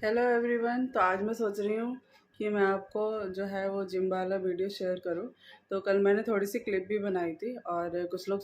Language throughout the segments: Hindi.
Hello everyone. तो आज मैं सोच रही हूँ कि मैं आपको जो है वो जिम वाला वीडियो शेयर करूँ। तो कल मैंने थोड़ी सी क्लिप भी बनाई थी और कुछ लोग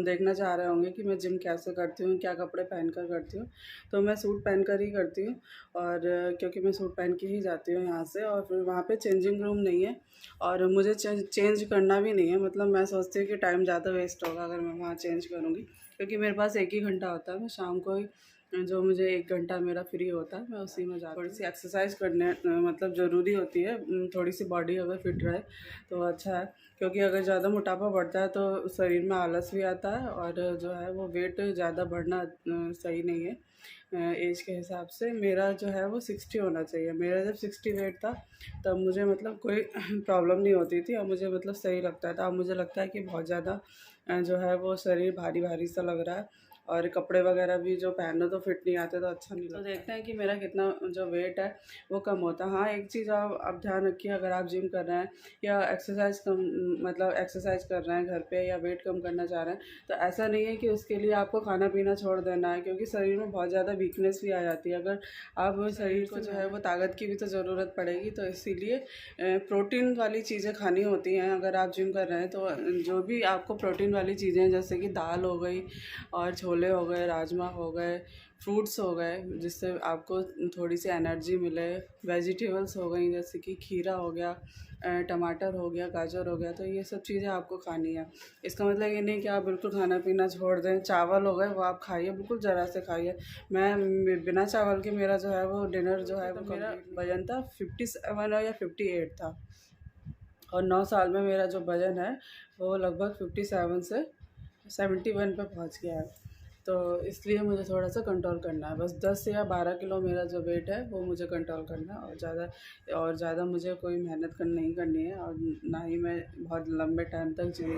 देखना चाह रहे होंगे कि मैं जिम कैसे करती हूँ, क्या कपड़े पहन कर करती हूँ। तो मैं सूट पहन कर ही करती हूँ और क्योंकि मैं सूट पहन के ही जाती हूँ यहाँ से, और फिर वहाँ पे चेंजिंग रूम नहीं है और मुझे चेंज करना भी नहीं है। मतलब मैं सोचती हूँ कि टाइम ज़्यादा वेस्ट होगा अगर मैं वहाँ चेंज करूँगी, क्योंकि मेरे पास एक ही घंटा होता है। मैं शाम को ही जो मुझे 1 घंटा मेरा फ्री होता है मैं उसी में जाती हूँ। थोड़ी सी एक्सरसाइज करने मतलब ज़रूरी होती है। थोड़ी सी बॉडी अगर फिट रहे तो अच्छा है, क्योंकि अगर ज़्यादा मोटापा बढ़ता है तो शरीर में आलस भी आता है और जो है वो वेट ज़्यादा बढ़ना सही नहीं है। एज के हिसाब से मेरा जो है वो 60 होना चाहिए। मेरा जब 60 वेट था तब मुझे मतलब कोई प्रॉब्लम नहीं होती थी और मुझे मतलब सही लगता था। अब मुझे लगता है कि बहुत ज़्यादा जो है वो शरीर भारी भारी सा लग रहा है और कपड़े वगैरह भी जो पहनो तो फिट नहीं आते तो अच्छा नहीं लगता। तो देखते हैं कि मेरा कितना जो वेट है वो कम होता है। हाँ, एक चीज़ आप ध्यान रखिए, अगर आप जिम कर रहे हैं या एक्सरसाइज कर रहे हैं घर पे या वेट कम करना चाह रहे हैं, तो ऐसा नहीं है कि उसके लिए आपको खाना पीना छोड़ देना है, क्योंकि शरीर में बहुत ज़्यादा वीकनेस भी आ जाती है। अगर आप शरीर को जो है वो ताकत की भी तो ज़रूरत पड़ेगी, तो इसीलिए प्रोटीन वाली चीज़ें खानी होती हैं। अगर आप जिम कर रहे हैं तो जो भी आपको प्रोटीन वाली चीज़ें जैसे कि दाल हो गई और छोले हो गए, राजमा हो गए, फ्रूट्स हो गए जिससे आपको थोड़ी सी एनर्जी मिले, वेजिटेबल्स हो गई जैसे कि खीरा हो गया, टमाटर हो गया, गाजर हो गया, तो ये सब चीज़ें आपको खानी है। इसका मतलब ये नहीं कि आप बिल्कुल खाना पीना छोड़ दें। चावल हो गए वो आप खाइए, बिल्कुल ज़रा से खाइए। मैं बिना चावल के मेरा जो है वो डिनर जो है वो मेरा वज़न था 57 या 58 था, और 9 साल में मेरा जो वज़न है वो लगभग 57 से 71 पे पहुंच गया है। तो इसलिए मुझे थोड़ा सा कंट्रोल करना है। बस 10 या 12 किलो मेरा जो वेट है वो मुझे कंट्रोल करना है, और ज़्यादा मुझे कोई मेहनत नहीं करनी है, और ना ही मैं बहुत लंबे टाइम तक जिम।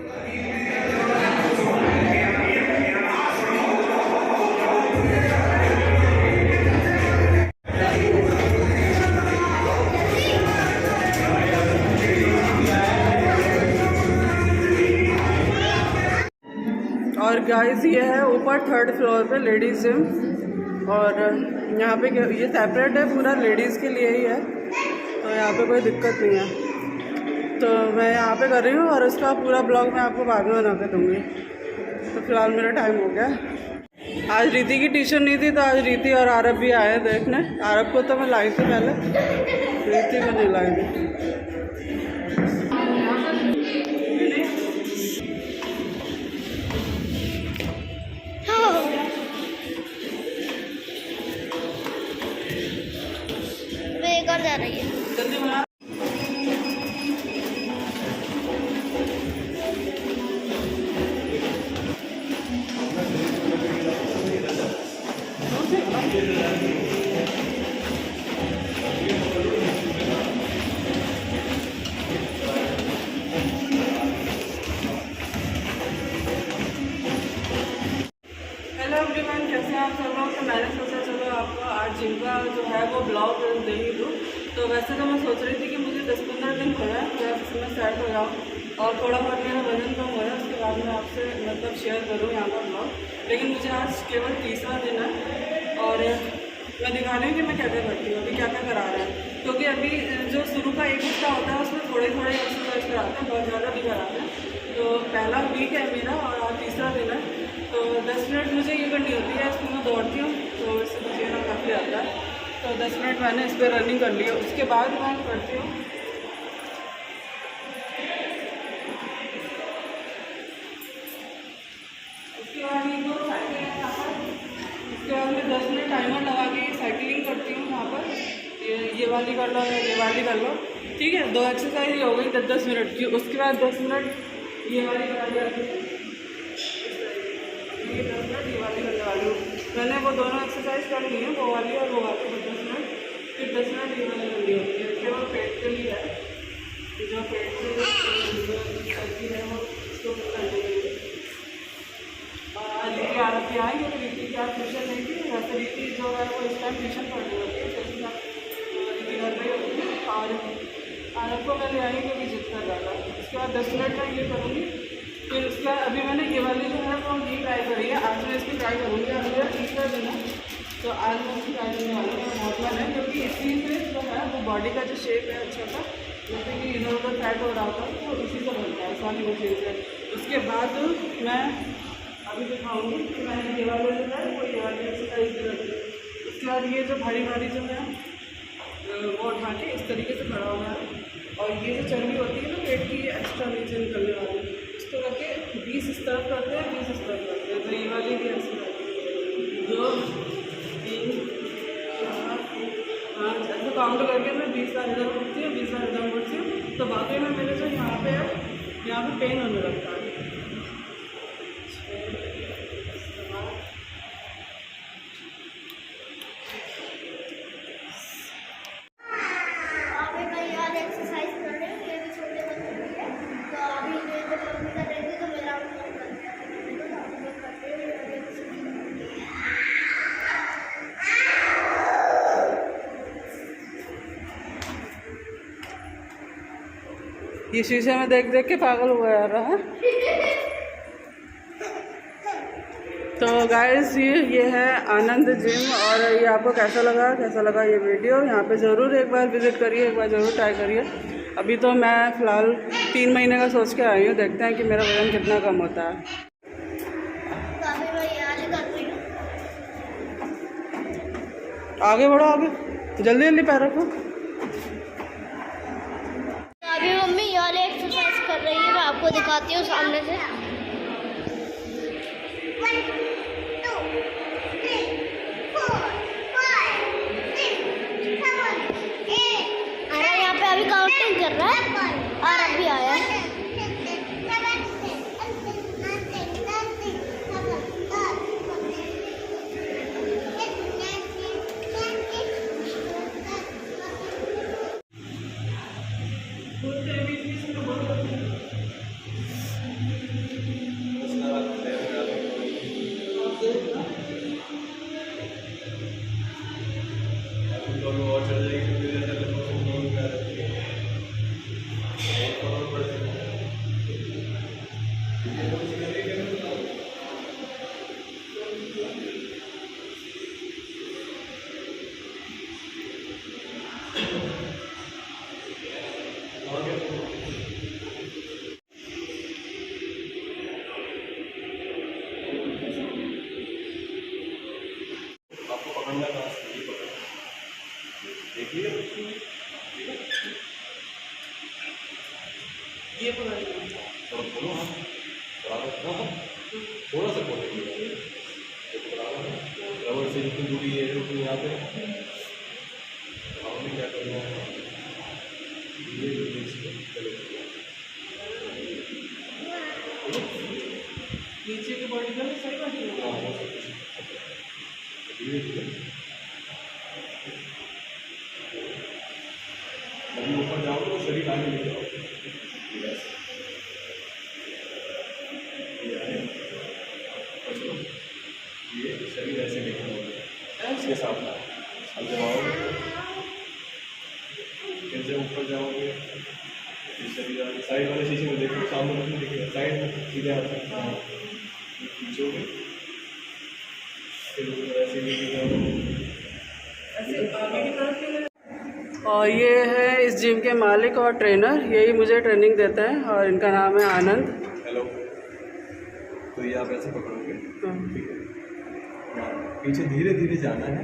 और गाइस ये है ऊपर 3rd फ्लोर पे लेडीज़ जिम, और यहाँ पे ये सेपरेट है, पूरा लेडीज़ के लिए ही है, तो यहाँ पे कोई दिक्कत नहीं है। तो मैं यहाँ पे कर रही हूँ और उसका पूरा ब्लॉग मैं आपको बाद में बना के दूँगी। तो फिलहाल मेरा टाइम हो गया। आज रीति की ट्यूशन नहीं थी, तो आज रीति और आरब भी आए देखने। आरब को तो मैं लाई थी पहले, रीति को नहीं लाई थी। जा रही है जल्दी बना। हेलो एवरीवन, कैसे हैं आप सब लोग। तो मैंने सोचा चलो आपको आज जिम का जो है वो ब्लॉग दे ही दूँ। तो वैसे तो मैं सोच रही थी कि मुझे 10-15 दिन हो रहा है मैं इसमें सेट हो जाऊँ और थोड़ा बहुत मेरा वजन कम हो रहा है, उसके बाद मैं आपसे मतलब शेयर करूँ यहाँ पर ब्लॉग। लेकिन मुझे आज केवल 3रा दिन है और मैं दिखा रही हूँ कि मैं क्या क्या करती हूँ, अभी क्या क्या करा रहा है। क्योंकि अभी जो शुरू का 1 हफ्ता होता है उसमें थोड़े एक्सरसाइज कराते हैं, बहुत ज़्यादा नहीं कराते हैं। तो पहला वीक है मेरा और आज 3रा दिन है। तो 10 मिनट मुझे ये करनी होती है, इसको मैं दौड़ती हूँ तो इससे मुझे ना काफ़ी आता है। तो 10 मिनट मैंने इस पर रनिंग कर ली है। उसके बाद मैं करती हूँ उसके बाद ये जो साइकिल है यहाँ पर, उसके बाद मैं 10 मिनट टाइमर लगा के साइकिलिंग करती हूँ यहाँ पर। ये वाली कर लो या ये वाली कर लो, ठीक है। 2 एक्सरसाइज हो गई 10-10 मिनट की। उसके बाद 10 मिनट ये वाली करा लिया, ये 10 मिनट ये वाली करने वाली हूँ। मैंने वो दोनों एक्सरसाइज कर ली है, वो वाली और वो वाली, 10 मिनट, फिर 10 मिनट ये वाली कर ली होती है। केवल पेट के लिए है, जो पेट के सर्दी है वो उसको करने के लिए। और आज रीति आरब भी आएंगे, तो रीति की आज ट्यूशन नहीं थी। वैसे रीति जो है वो इस टाइम ट्यूशन पढ़नी होती है, जैसे रीति घर में होती है। और आरब को मैं ले आएंगे क्योंकि जिद कर रहा था। उसके बाद 10 मिनट मैं ये करूँगी। फिर उसका अभी मैंने ये वाली जो है वो ये ट्राई करी है, आज मैं इसकी ट्राई करूँगी। और मेरा 3रा दिन है तो आज मैं इसकी ट्राई करने वाली हूँ। बहुत मन है क्योंकि इसी से जो है वो बॉडी का जो शेप है अच्छा सा, जैसे कि इधर उधर फैट हो रहा था तो इसी से बनता है सारी मशीन से। उसके बाद मैं अभी दिखाऊंगी कि मैंने ये वाले जो है वो ये वाली एक्सरसाइज करी। उसके बाद ये जो भारी भारी जो है वो उठा के इस तरीके से खड़ा हुआ है, और ये जो चर्बी होती है ना पेट की, ये एक्स्ट्रा नीचे निकलने वाली, इसको करके 20 इस तरफ करते हैं, 20 इस तरफ करते हैं। तो ये वाली भी ऐसे 2 3 4 5 ऐसे काउंट करके मैं 20 बार इधर उठती हूँ, 20 बार इधर उठती हूँ, तो बाकी में मेरे जो यहाँ पे है यहाँ पे पेन होने लगता है। अभी मैं यार एक्सरसाइज कर रही हूँ, ये भी छोटे बच्चों के लिए। तो अभी ये जब मम्मी कर रही थी तो मेरा मन कर गया था, तो अभी मैं कर रही हूँ। ये शीशे में देख देख के पागल हुआ जा रहा है। तो गाइस ये है आनंद जिम, और ये आपको कैसा लगा ये वीडियो। यहाँ पे ज़रूर एक बार विज़िट करिए, एक बार ज़रूर ट्राई करिए। अभी तो मैं फ़िलहाल 3 महीने का सोच के आई हूँ, देखते हैं कि मेरा वज़न कितना कम होता है। तो अभी मैं ये वाली कर रही हूँ। आगे बढ़ो, आगे जल्दी जल्दी पैर रखो। तो अभी मम्मी ये वाली एक्सरसाइज कर रही है, मैं आपको दिखाती हूँ सामने से। 1 2 3 4 5 6 7 8। अरे यहाँ पे अभी काउंटिंग कर रहा है और अभी आया है। देखिए ये पूरा बोलो हाँ थोड़ा सा बोले रबड़ से जितनी दूरी है उतनी यहाँ पे हमें क्या करना है ये नीचे की बॉडी का भी सही बात है। धीरे धीरे अभी ऊपर जाओगे तो शरीर आगे ले जाओ ये शरीर ऐसे लेकर इसके साथ अब जमाओगे फिर से ऊपर जाओगे फिर शरीर आगे साइड वाले शीशे में देखो सामने नहीं दिखेगा साइड में सीधे आते खींचोगे फिर ऊपर ऐसे लेके जाओगे ऐसे आगे की तरफ के लिए। और ये है इस जिम के मालिक और ट्रेनर, यही मुझे ट्रेनिंग देते हैं और इनका नाम है आनंद। हेलो। तो ये आप ऐसे पकड़ोगे ठीक है, पीछे धीरे धीरे जाना है।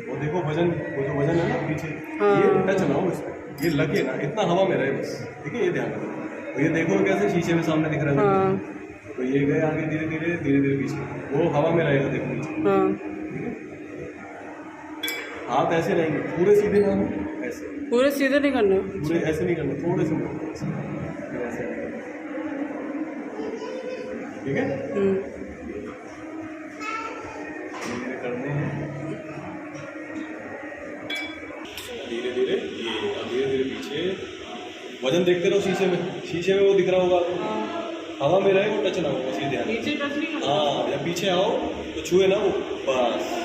वो देखो वजन, वो जो वजन है ना पीछे, ये टच ना हो इसको, ये लगे ना इतना हवा में रहे बस, ठीक है। ये ध्यान रखो। तो ये देखो कैसे शीशे में सामने दिख रहा है, तो ये गए आगे धीरे धीरे पीछे, वो हवा में रहेगा देखो नीचे, ठीक है। हाथ ऐसे रहेंगे, पूरे सीधे ना हो, ऐसे पूरे सीधे नहीं करना, पूरे ऐसे नहीं करना, थोड़े से ऐसे, ठीक है। धीरे करने हैं, धीरे धीरे ये, धीरे धीरे पीछे, वजन देखते रहो शीशे में, शीशे में वो दिख रहा होगा, हवा में रहे वो टच ना हो, बस ये ध्यान। नीचे टच नहीं करना। हाँ, या पीछे आओ तो छुए ना वो, बस